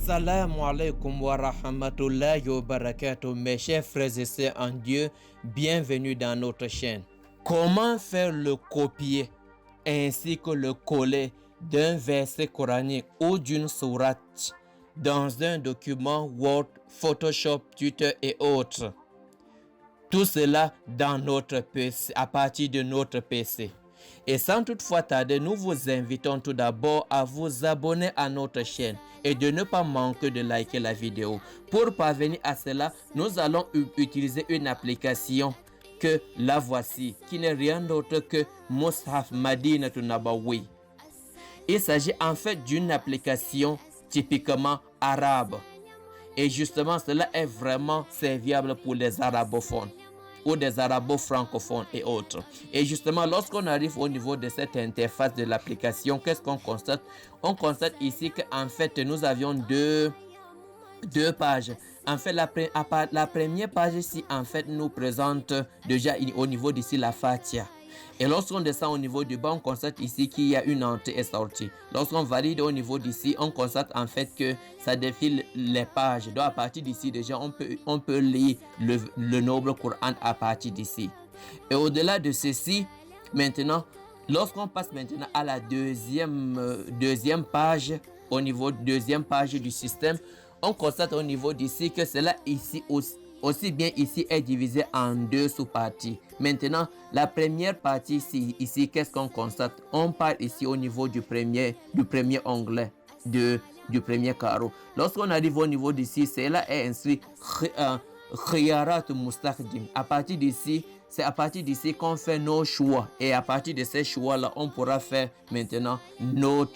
Assalamu alaikum wa rahmatullahi wa barakatuh, mes chers frères et sœurs en Dieu, bienvenue dans notre chaîne. Comment faire le copier ainsi que le coller d'un verset coranique ou d'une sourate dans un document Word, Photoshop, Twitter et autres. Tout cela dans notre PC, à partir de notre PC. Et sans toutefois tarder, nous vous invitons tout d'abord à vous abonner à notre chaîne et de ne pas manquer de liker la vidéo. Pour parvenir à cela, nous allons utiliser une application que la voici, qui n'est rien d'autre que Mushaf Madinatul Nabawi. Il s'agit en fait d'une application typiquement arabe. Et justement, cela est vraiment serviable pour les arabophones ou des arabo-francophones et autres. Et justement, lorsqu'on arrive au niveau de cette interface de l'application, qu'est-ce qu'on constate? On constate ici qu'en fait, nous avions deux pages. En fait, la première page ici, en fait, nous présente déjà au niveau d'ici la Fatiha. Et lorsqu'on descend au niveau du bas, on constate ici qu'il y a une entrée et sortie. Lorsqu'on valide au niveau d'ici, on constate en fait que ça défile les pages. Donc à partir d'ici déjà, on peut lire le noble Coran à partir d'ici. Et au-delà de ceci, maintenant, lorsqu'on passe maintenant à la deuxième page, au niveau deuxième page du système, on constate au niveau d'ici que cela ici aussi bien ici est divisé en deux sous-parties. Maintenant, la première partie ici, qu'est-ce qu'on constate? On parle ici au niveau du premier onglet, du premier carreau. Lorsqu'on arrive au niveau d'ici, cela est inscrit Khiyarat Mustakhdim. À partir d'ici, c'est à partir d'ici qu'on fait nos choix. Et à partir de ces choix-là, on pourra faire maintenant donc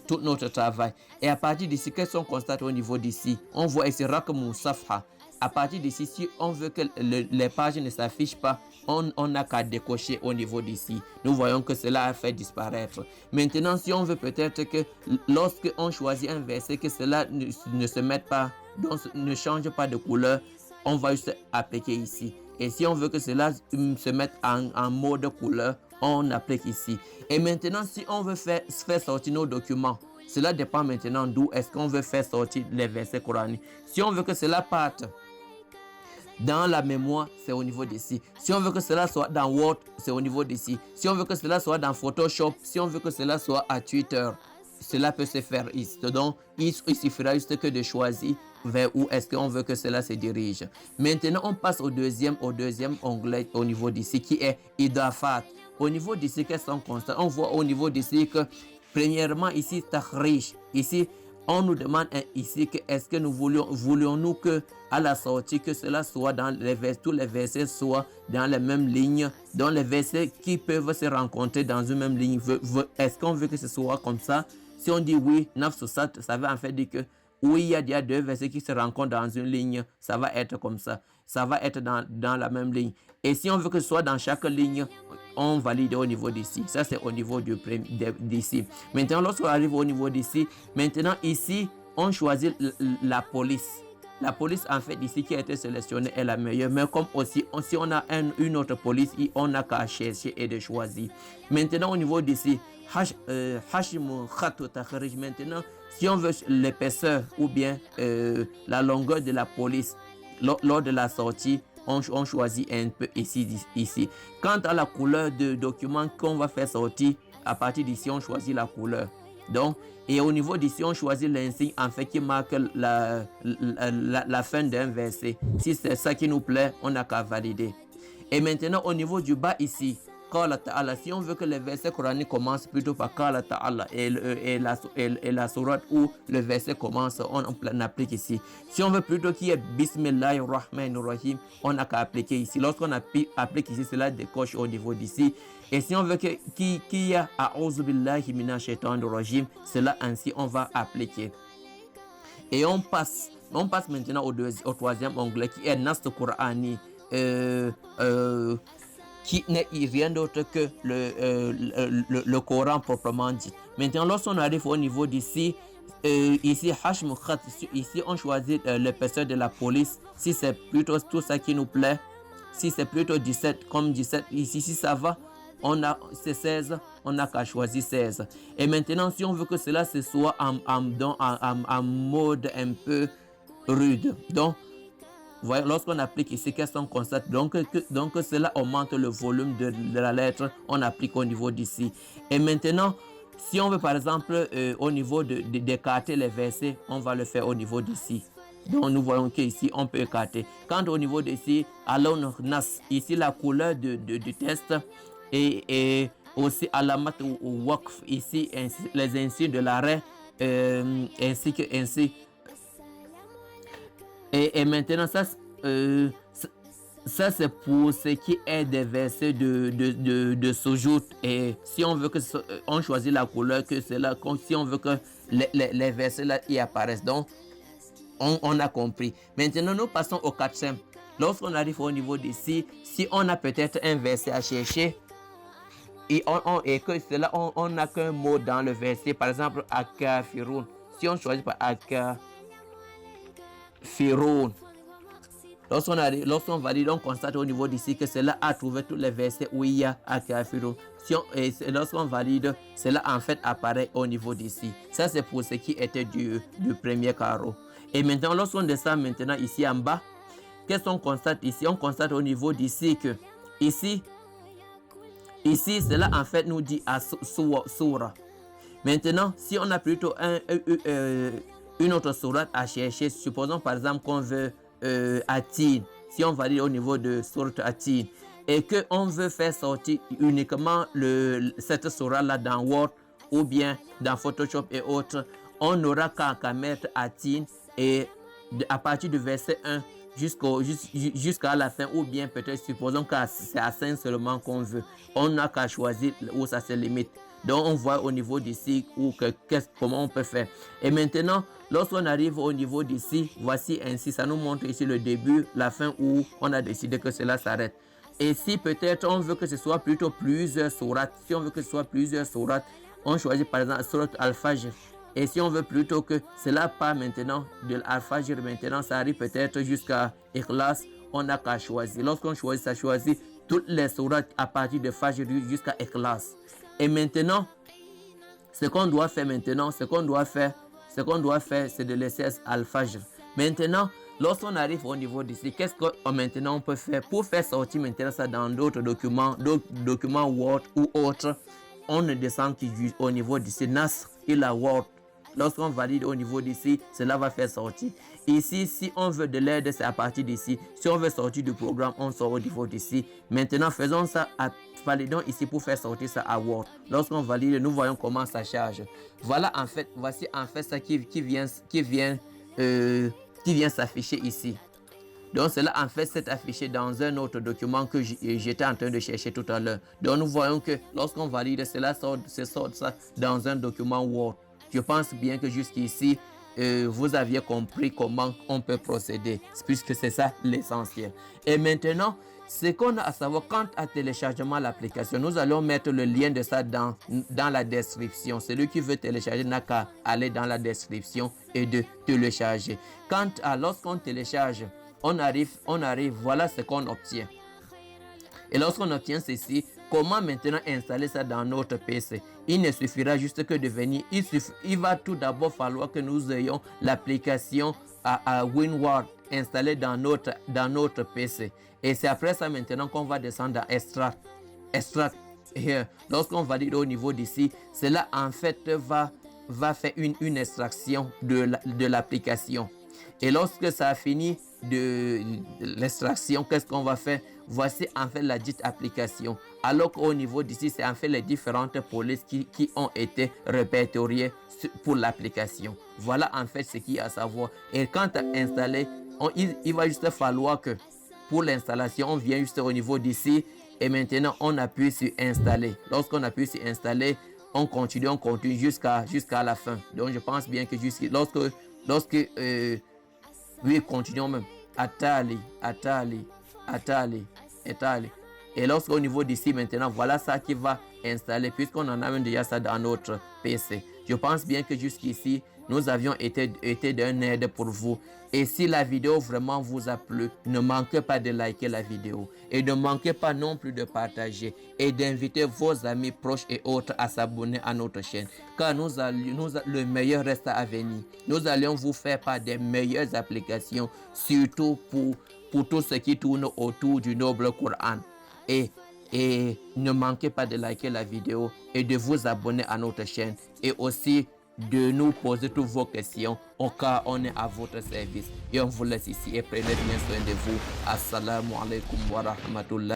tout notre travail. Et à partir d'ici, qu'est-ce qu'on constate au niveau d'ici? On voit ici Rakmu Safha. À partir d'ici, si on veut que les pages ne s'affichent pas, on n'a qu'à décocher au niveau d'ici. Nous voyons que cela a fait disparaître. Maintenant, si on veut peut-être que lorsque on choisit un verset, que cela ne se mette pas, donc ne change pas de couleur, on va juste appliquer ici. Et si on veut que cela se mette en mode couleur, on applique ici. Et maintenant, si on veut faire sortir nos documents, cela dépend maintenant d'où est-ce qu'on veut faire sortir les versets coraniques. Si on veut que cela parte dans la mémoire, c'est au niveau d'ici. Si on veut que cela soit dans Word, c'est au niveau d'ici. Si on veut que cela soit dans Photoshop, si on veut que cela soit à Twitter, cela peut se faire ici. Donc, il suffira juste que de choisir vers où est-ce qu'on veut que cela se dirige. Maintenant, on passe au deuxième onglet au niveau d'ici qui est Idafat. Au niveau d'ici, qu'est-ce qu'on constate? On voit au niveau d'ici que, premièrement, ici, Tahrish. Ici, on nous demande ici que est-ce que nous voulions-nous que à la sortie que cela soit dans les versets, tous les versets soient dans les mêmes lignes, dans les versets qui peuvent se rencontrer dans une même ligne. Est-ce qu'on veut que ce soit comme ça? Si on dit oui, Nafsusat, ça veut en fait dire que oui, il y a deux versets qui se rencontrent dans une ligne, ça va être comme ça. Ça va être dans la même ligne. Et si on veut que ce soit dans chaque ligne, on valide au niveau d'ici. Ça, c'est au niveau d'ici. Maintenant, lorsqu'on arrive au niveau d'ici, maintenant ici, on choisit la police. La police, en fait, ici, qui a été sélectionnée est la meilleure. Mais comme aussi, si on a une autre police, on n'a qu'à chercher et de choisir. Maintenant, au niveau d'ici, maintenant, si on veut l'épaisseur ou bien la longueur de la police lors de la sortie, on choisit un peu ici. Quant à la couleur de document qu'on va faire sortir, à partir d'ici, on choisit la couleur. Donc, et au niveau d'ici, on choisit l'insigne en fait qui marque la fin d'un verset. Si c'est ça qui nous plaît, on n'a qu'à valider. Et maintenant, au niveau du bas ici, si on veut que le verset coranique commence plutôt par Qala Ta'ala et la sourate où le verset commence, on applique ici. Si on veut plutôt qu'il y ait Bismillahirrahmanirrahim, on n'a qu'à appliquer ici. Lorsqu'on applique ici, cela décoche au niveau d'ici. Et si on veut qu'il y ait A'udhu billahi minash shaitanir rajim, cela ainsi on va appliquer. Et on passe maintenant au troisième onglet qui est Nast Qur'ani. Qui n'est rien d'autre que le Coran proprement dit. Maintenant, lorsqu'on arrive au niveau d'ici, ici, ici on choisit l'épaisseur de la police. Si c'est plutôt tout ça qui nous plaît, si c'est plutôt 17 comme 17, ici si ça va, on a c'est 16, on n'a qu'à choisir 16. Et maintenant, si on veut que cela se soit en mode un peu rude, donc voyez, lorsqu'on applique ici, qu'est-ce qu'on constate? Donc cela augmente le volume de la lettre, on applique au niveau d'ici. Et maintenant, si on veut par exemple au niveau d'écarter les versets, on va le faire au niveau d'ici. Donc nous voyons qu'ici on peut écarter. Quand au niveau d'ici, alors ici la couleur du texte et aussi alamat ou waqf ici, les insignes de l'arrêt, ainsi que ainsi. Et maintenant, ça c'est pour ce qui est des versets de Soujoud. Et si on veut que on choisit la couleur, que c'est là, si on veut que les versets là y apparaissent. Donc, on a compris. Maintenant, nous passons au 4e. Lorsqu'on arrive au niveau d'ici, si on a peut-être un verset à chercher, et que cela, on n'a qu'un mot dans le verset, par exemple, Akafiroun. Si on choisit par Akafiroun, lorsqu'on valide, on constate au niveau d'ici que cela a trouvé tous les versets où il y a Akafiroun. Lorsqu'on valide, cela en fait apparaît au niveau d'ici. Ça, c'est pour ce qui était du premier carreau. Et maintenant, lorsqu'on descend maintenant ici en bas, qu'est-ce qu'on constate ici? On constate au niveau d'ici que ici, cela en fait nous dit à Soura. Maintenant, si on a plutôt une autre sourate à chercher, supposons par exemple qu'on veut Atin, si on valide au niveau de sourate Atin, et qu'on veut faire sortir uniquement cette sourate là dans Word ou bien dans Photoshop et autres, on n'aura qu'à mettre Atin et à partir du verset 1 jusqu'à la fin, ou bien peut-être supposons que c'est à 5 seulement qu'on veut, on n'a qu'à choisir où ça se limite. Donc on voit au niveau d'ici comment on peut faire. Et maintenant, lorsqu'on arrive au niveau d'ici, voici ainsi, ça nous montre ici le début, la fin où on a décidé que cela s'arrête. Et si peut-être on veut que ce soit plutôt plusieurs sourates, si on veut que ce soit plusieurs sourates, on choisit par exemple sourate Al-Fajr. Et si on veut plutôt que cela part maintenant de Al-Fajr, maintenant ça arrive peut-être jusqu'à Ikhlas, on n'a qu'à choisir. Lorsqu'on choisit, ça choisit toutes les sourates à partir de Fajr jusqu'à Ikhlas. Et maintenant, ce qu'on doit faire maintenant, c'est de laisser Al-Fajr. Maintenant, lorsqu'on arrive au niveau d'ici, qu'est-ce que maintenant on peut faire pour faire sortir maintenant ça dans d'autres documents Word ou autres? On ne descend qu'au niveau d'ici, Nasr et la Word. Lorsqu'on valide au niveau d'ici, cela va faire sortir. Ici, si on veut de l'aide, c'est à partir d'ici. Si on veut sortir du programme, on sort au niveau d'ici. Maintenant, faisons ça, validons ici pour faire sortir ça à Word. Lorsqu'on valide, nous voyons comment ça charge. Voici en fait ça qui vient s'afficher ici. Donc cela en fait s'est affiché dans un autre document que j'étais en train de chercher tout à l'heure. Donc nous voyons que lorsqu'on valide, cela sort ça dans un document Word. Je pense bien que jusqu'ici, vous aviez compris comment on peut procéder, puisque c'est ça l'essentiel. Et maintenant, ce qu'on a à savoir quant à téléchargement de l'application, nous allons mettre le lien de ça dans la description. Celui qui veut télécharger n'a qu'à aller dans la description et de télécharger. Quant à lorsqu'on télécharge, on arrive, voilà ce qu'on obtient. Et lorsqu'on obtient ceci, comment maintenant installer ça dans notre PC? Il ne suffira juste que de venir. Il va tout d'abord falloir que nous ayons l'application à WinRAR installée dans notre PC. Et c'est après ça maintenant qu'on va descendre dans Extract. Et lorsqu'on valide au niveau d'ici, cela en fait va faire une extraction de l'application. Et lorsque ça a fini de l'extraction, qu'est-ce qu'on va faire? Voici en fait la dite application. Alors qu'au niveau d'ici, c'est en fait les différentes polices qui ont été répertoriées pour l'application. Voilà en fait ce qu'il y a à savoir. Et quand tu as installé, il va juste falloir que pour l'installation, on vient juste au niveau d'ici et maintenant on appuie sur installer. Lorsqu'on appuie sur installer, on continue jusqu'à la fin. Donc je pense bien que oui, continuons même. Atali. Et lorsqu'au niveau d'ici maintenant, voilà ça qui va installé puisqu'on en a même déjà ça dans notre PC. Je pense bien que jusqu'ici, nous avions été d'un aide pour vous. Et si la vidéo vraiment vous a plu, ne manquez pas de liker la vidéo. Et ne manquez pas non plus de partager et d'inviter vos amis proches et autres à s'abonner à notre chaîne. Car le meilleur reste à venir. Nous allons vous faire part des meilleures applications, surtout pour tout ce qui tourne autour du noble Coran. Et ne manquez pas de liker la vidéo et de vous abonner à notre chaîne. Et aussi de nous poser toutes vos questions au cas où on est à votre service. Et on vous laisse ici et prenez bien soin de vous. Assalamu alaikum wa rahmatullah.